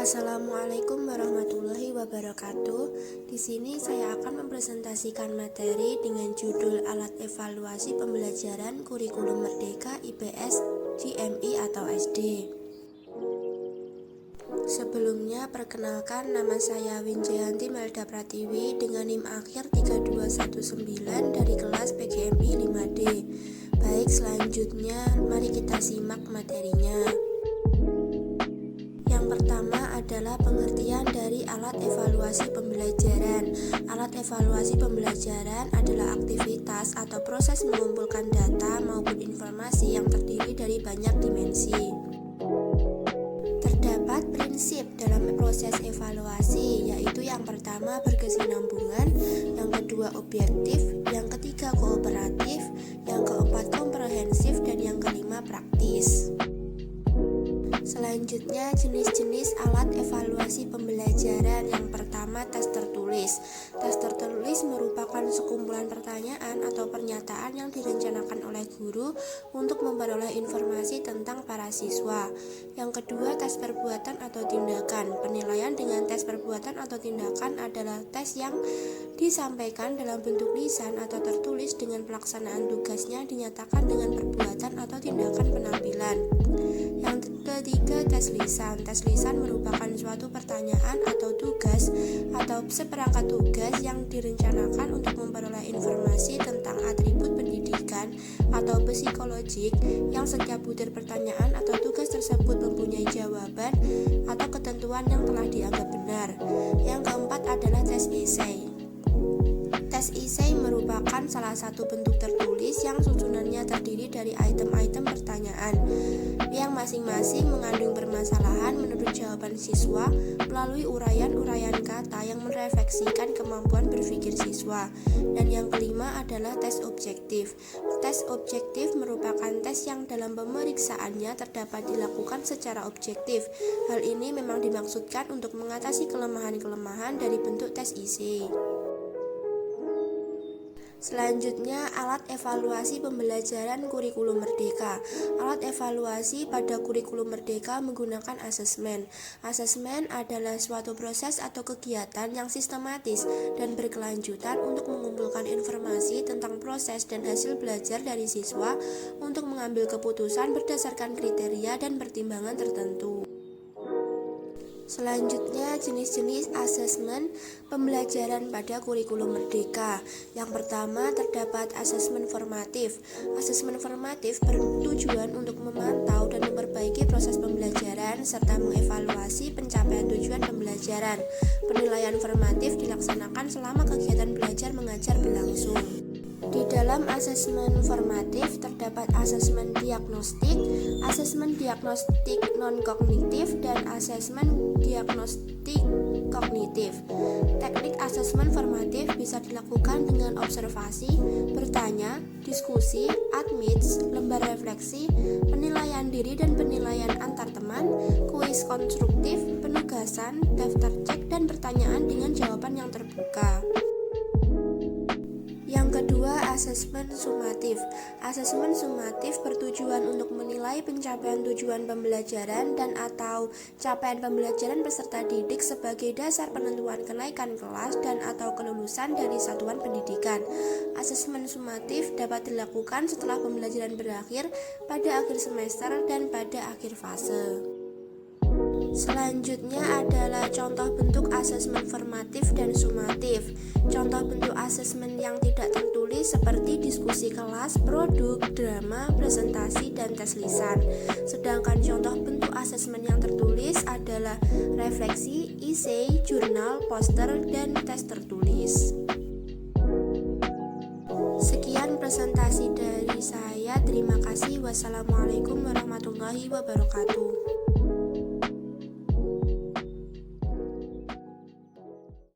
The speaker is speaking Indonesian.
Assalamualaikum warahmatullahi wabarakatuh. Di sini saya akan mempresentasikan materi dengan judul Alat Evaluasi Pembelajaran Kurikulum Merdeka IPS GMI atau SD. Sebelumnya, perkenalkan, nama saya Winjayanti Melda Pratiwi dengan NIM akhir 3219 dari kelas PGMI 5D. Baik, selanjutnya mari kita simak materinya. Yang pertama adalah pengertian dari alat evaluasi pembelajaran. Alat evaluasi pembelajaran adalah aktivitas atau proses mengumpulkan data maupun informasi yang terdiri dari banyak dimensi. Terdapat prinsip dalam proses evaluasi, yaitu yang pertama berkesinambungan, yang kedua objektif, yang ketiga kooperatif, yang keempat komprehensif, dan yang kelima praktis. Selanjutnya, jenis-jenis alat evaluasi pembelajaran. Yang pertama, tes tertulis. Tes tertulis merupakan sekumpulan pertanyaan atau pernyataan yang direncanakan oleh guru untuk memperoleh informasi tentang para siswa. Yang kedua, tes perbuatan atau tindakan. Penilaian dengan tes perbuatan atau tindakan adalah tes yang disampaikan dalam bentuk lisan atau tertulis dengan pelaksanaan tugasnya dinyatakan dengan perbuatan atau tindakan penampilan. Yang ketiga, tes lisan. Tes lisan merupakan suatu pertanyaan atau tugas atau seperangkat tugas yang direncanakan untuk memperoleh informasi tentang atribut pendidikan atau psikologik yang setiap butir pertanyaan atau tugas tersebut mempunyai jawaban atau ketentuan yang telah dianggap benar. Yang keempat adalah tes esai. Tes esai merupakan salah satu bentuk tertulis yang susunannya terdiri dari item-item pertanyaan yang masing-masing mengandung permasalahan menurut jawaban siswa melalui uraian-uraian kata yang merefleksikan kemampuan berpikir siswa. Dan yang kelima adalah tes objektif. Tes objektif merupakan tes yang dalam pemeriksaannya terdapat dilakukan secara objektif. Hal ini memang dimaksudkan untuk mengatasi kelemahan-kelemahan dari bentuk tes esai. Selanjutnya, alat evaluasi pembelajaran kurikulum merdeka. Alat evaluasi pada kurikulum merdeka menggunakan asesmen. Asesmen adalah suatu proses atau kegiatan yang sistematis dan berkelanjutan untuk mengumpulkan informasi tentang proses dan hasil belajar dari siswa untuk mengambil keputusan berdasarkan kriteria dan pertimbangan tertentu. Selanjutnya, jenis-jenis asesmen pembelajaran pada kurikulum merdeka. Yang pertama, terdapat asesmen formatif. Asesmen formatif bertujuan untuk memantau dan memperbaiki proses pembelajaran serta mengevaluasi pencapaian tujuan pembelajaran. Penilaian formatif dilaksanakan selama kegiatan belajar mengajar berlangsung. Di dalam asesmen formatif terdapat asesmen diagnostik non-kognitif, dan asesmen diagnostik kognitif. Teknik asesmen formatif bisa dilakukan dengan observasi, bertanya, diskusi, admits, lembar refleksi, penilaian diri dan penilaian antar teman, kuis konstruktif, penugasan, daftar cek, dan pertanyaan dengan jawaban yang terbuka. Yang kedua, asesmen sumatif. Asesmen sumatif bertujuan untuk menilai pencapaian tujuan pembelajaran dan atau capaian pembelajaran peserta didik sebagai dasar penentuan kenaikan kelas dan atau kelulusan dari satuan pendidikan. Asesmen sumatif dapat dilakukan setelah pembelajaran berakhir, pada akhir semester, dan pada akhir fase. Selanjutnya adalah contoh bentuk asesmen formatif dan sumatif. Contoh bentuk asesmen yang tidak tertulis seperti diskusi kelas, produk, drama, presentasi, dan tes lisan. Sedangkan contoh bentuk asesmen yang tertulis adalah refleksi, esai, jurnal, poster, dan tes tertulis. Sekian presentasi dari saya. Terima kasih. Wassalamualaikum warahmatullahi wabarakatuh.